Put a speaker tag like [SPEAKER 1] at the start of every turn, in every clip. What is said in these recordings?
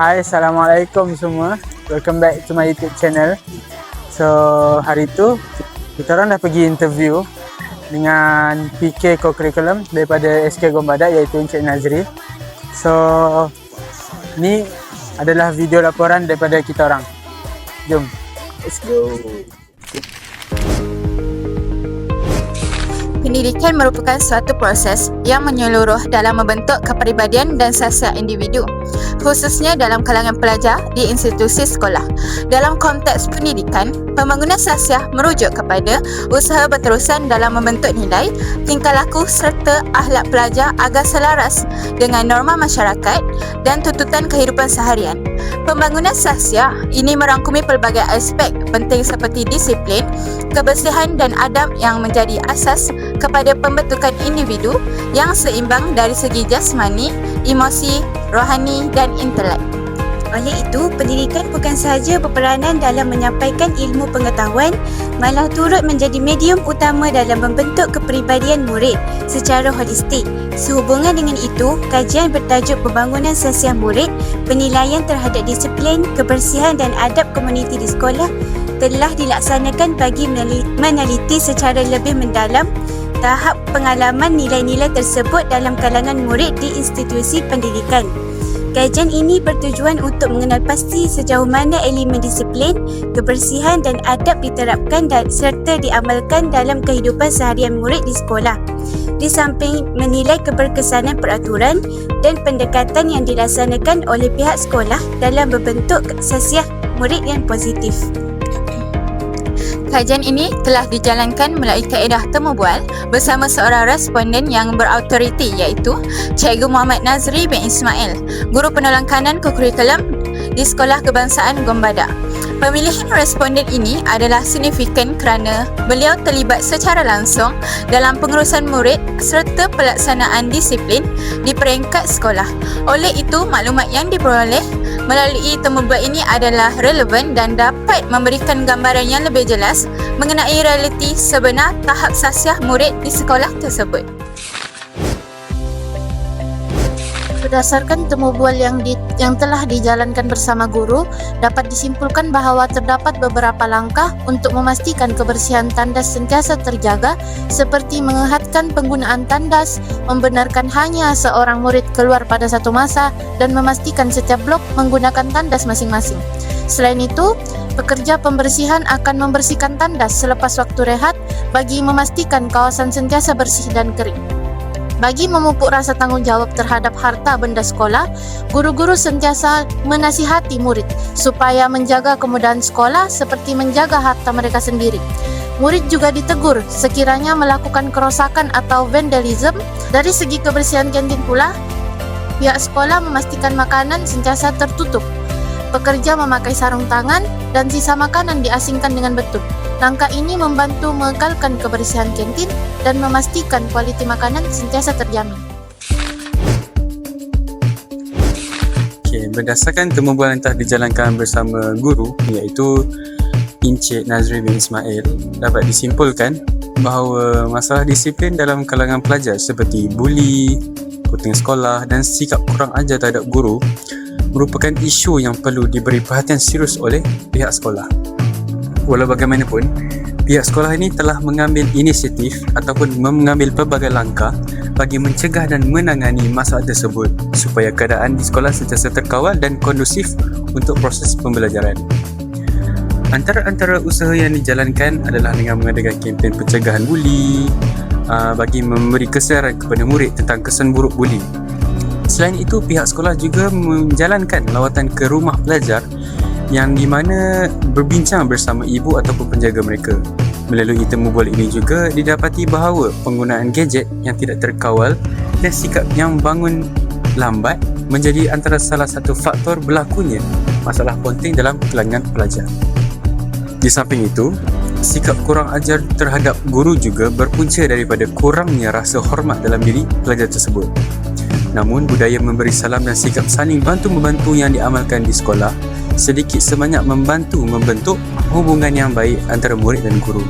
[SPEAKER 1] Hai, Assalamualaikum semua. Welcome back to my YouTube channel. So, hari tu kita orang dah pergi interview dengan PK Co-Curriculum daripada SK Gombada, iaitu Encik Nazri. So, ni adalah video laporan daripada kita orang. Jom, let's go.
[SPEAKER 2] Pendidikan merupakan suatu proses yang menyeluruh dalam membentuk kepribadian dan sasiah individu, khususnya dalam kalangan pelajar di institusi sekolah. Dalam konteks pendidikan, pembangunan sasiah merujuk kepada usaha berterusan dalam membentuk nilai, tingkah laku serta akhlak pelajar agar selaras dengan norma masyarakat dan tuntutan kehidupan seharian. Pembangunan sasiah ini merangkumi pelbagai aspek penting seperti disiplin, kebersihan dan adab yang menjadi asas kepada pembentukan individu yang seimbang dari segi jasmani, emosi, rohani dan intelek.
[SPEAKER 3] Oleh itu, pendidikan bukan sahaja berperanan dalam menyampaikan ilmu pengetahuan, malah turut menjadi medium utama dalam membentuk kepribadian murid secara holistik. Sehubungan dengan itu, kajian bertajuk Pembangunan Sasiah Murid, Penilaian terhadap Disiplin, Kebersihan dan Adab Komuniti di Sekolah telah dilaksanakan bagi meneliti secara lebih mendalam tahap pengalaman nilai-nilai tersebut dalam kalangan murid di institusi pendidikan. Kajian ini bertujuan untuk mengenal pasti sejauh mana elemen disiplin, kebersihan dan adab diterapkan serta diamalkan dalam kehidupan seharian murid di sekolah. Di samping menilai keberkesanan peraturan dan pendekatan yang dilaksanakan oleh pihak sekolah dalam membentuk sasiah murid yang positif.
[SPEAKER 2] Kajian ini telah dijalankan melalui kaedah temu bual bersama seorang responden yang berautoriti, iaitu Cikgu Muhammad Nazri bin Ismail, Guru Penolong Kanan Co-Curriculum di Sekolah Kebangsaan Gombada. Pemilihan responden ini adalah signifikan kerana beliau terlibat secara langsung dalam pengurusan murid serta pelaksanaan disiplin di peringkat sekolah. Oleh itu, maklumat yang diperoleh melalui temu bual ini adalah relevan dan dapat memberikan gambaran yang lebih jelas mengenai realiti sebenar tahap sasiah murid di sekolah tersebut.
[SPEAKER 4] Berdasarkan temu bual yang telah dijalankan bersama guru, dapat disimpulkan bahawa terdapat beberapa langkah untuk memastikan kebersihan tandas sentiasa terjaga, seperti mengehatkan penggunaan tandas, membenarkan hanya seorang murid keluar pada satu masa dan memastikan setiap blok menggunakan tandas masing-masing. Selain itu, pekerja pembersihan akan membersihkan tandas selepas waktu rehat bagi memastikan kawasan sentiasa bersih dan kering. Bagi memupuk rasa tanggungjawab terhadap harta benda sekolah, guru-guru sentiasa menasihati murid supaya menjaga kemudahan sekolah seperti menjaga harta mereka sendiri. Murid juga ditegur sekiranya melakukan kerosakan atau vandalism. Dari segi kebersihan kantin pula, pihak sekolah memastikan makanan sentiasa tertutup. Pekerja memakai sarung tangan dan sisa makanan diasingkan dengan betul. Langkah ini membantu mengekalkan kebersihan kantin dan memastikan kualiti makanan sentiasa terjamin.
[SPEAKER 5] Berdasarkan temu bual yang telah dijalankan bersama guru, iaitu Encik Nazri bin Ismail, dapat disimpulkan bahawa masalah disiplin dalam kalangan pelajar seperti buli, puting sekolah dan sikap kurang ajar terhadap guru merupakan isu yang perlu diberi perhatian serius oleh pihak sekolah. Walau bagaimanapun, pihak sekolah ini telah mengambil inisiatif ataupun mengambil pelbagai langkah bagi mencegah dan menangani masalah tersebut supaya keadaan di sekolah sentiasa terkawal dan kondusif untuk proses pembelajaran. Antara usaha yang dijalankan adalah dengan mengadakan kempen pencegahan buli, bagi memberi kesedaran kepada murid tentang kesan buruk buli. Selain itu, pihak sekolah juga menjalankan lawatan ke rumah pelajar yang di mana berbincang bersama ibu ataupun penjaga mereka. Melalui temu bual ini juga didapati bahawa penggunaan gadget yang tidak terkawal dan sikap yang bangun lambat menjadi antara salah satu faktor berlakunya masalah ponting dalam kalangan pelajar. Di samping itu, sikap kurang ajar terhadap guru juga berpunca daripada kurangnya rasa hormat dalam diri pelajar tersebut. Namun, budaya memberi salam dan sikap saling bantu-membantu yang diamalkan di sekolah sedikit sebanyak membantu membentuk hubungan yang baik antara murid dan guru.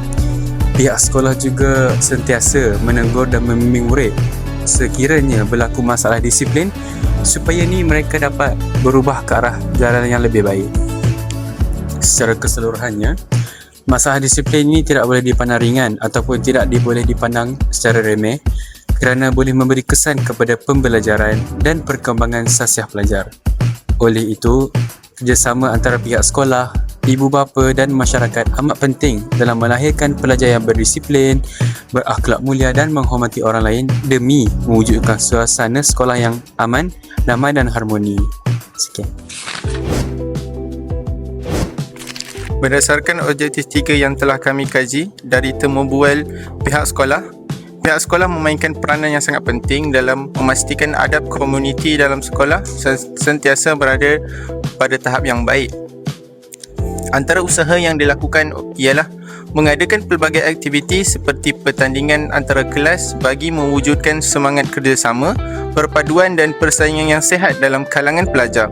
[SPEAKER 5] Pihak sekolah juga sentiasa menegur dan membimbing murid sekiranya berlaku masalah disiplin supaya ni mereka dapat berubah ke arah jalan yang lebih baik. Secara keseluruhannya, masalah disiplin ini tidak boleh dipandang ringan ataupun tidak boleh dipandang secara remeh kerana boleh memberi kesan kepada pembelajaran dan perkembangan sasiah pelajar. Oleh itu, kerjasama antara pihak sekolah, ibu bapa dan masyarakat amat penting dalam melahirkan pelajar yang berdisiplin, berakhlak mulia dan menghormati orang lain demi mewujudkan suasana sekolah yang aman, damai dan harmoni. Sekian.
[SPEAKER 6] Berdasarkan objektif 3 yang telah kami kaji dari temu bual pihak sekolah memainkan peranan yang sangat penting dalam memastikan adab komuniti dalam sekolah sentiasa berada pada tahap yang baik. Antara usaha yang dilakukan ialah mengadakan pelbagai aktiviti seperti pertandingan antara kelas bagi mewujudkan semangat kerjasama, perpaduan dan persaingan yang sihat dalam kalangan pelajar.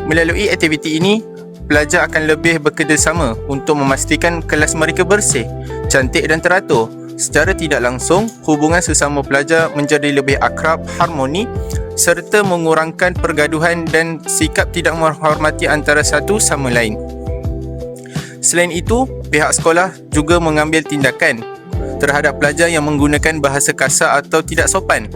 [SPEAKER 6] Melalui aktiviti ini, pelajar akan lebih bekerjasama untuk memastikan kelas mereka bersih, cantik dan teratur. Secara tidak langsung, hubungan sesama pelajar menjadi lebih akrab, harmoni serta mengurangkan pergaduhan dan sikap tidak menghormati antara satu sama lain. Selain itu, pihak sekolah juga mengambil tindakan terhadap pelajar yang menggunakan bahasa kasar atau tidak sopan.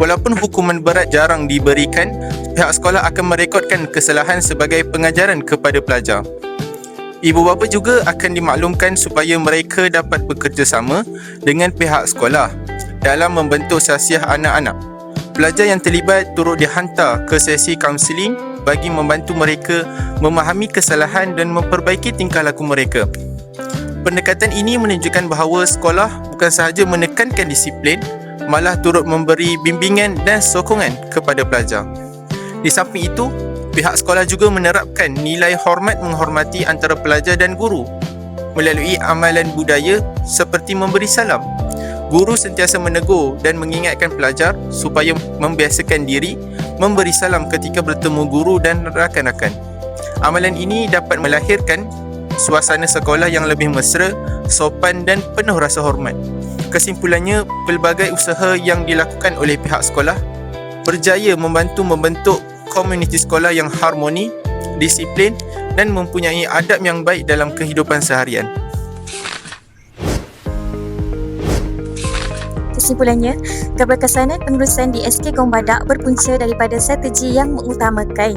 [SPEAKER 6] Walaupun hukuman berat jarang diberikan, pihak sekolah akan merekodkan kesalahan sebagai pengajaran kepada pelajar. Ibu bapa juga akan dimaklumkan supaya mereka dapat bekerjasama dengan pihak sekolah dalam membentuk sasiah anak-anak. Pelajar yang terlibat turut dihantar ke sesi kaunseling bagi membantu mereka memahami kesalahan dan memperbaiki tingkah laku mereka. Pendekatan ini menunjukkan bahawa sekolah bukan sahaja menekankan disiplin, malah turut memberi bimbingan dan sokongan kepada pelajar. Di samping itu, pihak sekolah juga menerapkan nilai hormat menghormati antara pelajar dan guru melalui amalan budaya seperti memberi salam. Guru sentiasa menegur dan mengingatkan pelajar supaya membiasakan diri memberi salam ketika bertemu guru dan rakan-rakan. Amalan ini dapat melahirkan suasana sekolah yang lebih mesra, sopan dan penuh rasa hormat. Kesimpulannya, pelbagai usaha yang dilakukan oleh pihak sekolah berjaya membantu membentuk komuniti sekolah yang harmoni, disiplin dan mempunyai adab yang baik dalam kehidupan seharian.
[SPEAKER 3] Kesimpulannya, keberkesanan pengurusan di SK Gombadak berpunca daripada strategi yang mengutamakan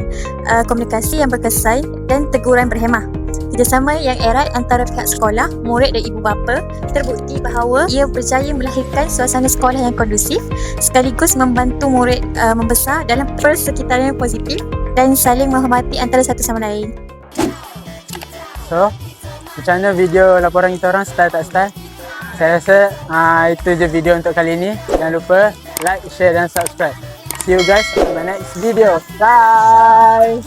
[SPEAKER 3] komunikasi yang berkesan dan teguran berhemah. Kerjasama yang erat antara pihak sekolah, murid dan ibu bapa terbukti bahawa ia berjaya melahirkan suasana sekolah yang kondusif sekaligus membantu murid membesar dalam persekitaran yang positif dan saling menghormati antara satu sama lain.
[SPEAKER 1] So, macam mana video laporan kita orang, style tak style? Saya rasa itu je video untuk kali ini. Jangan lupa like, share dan subscribe. See you guys in my next video. Bye!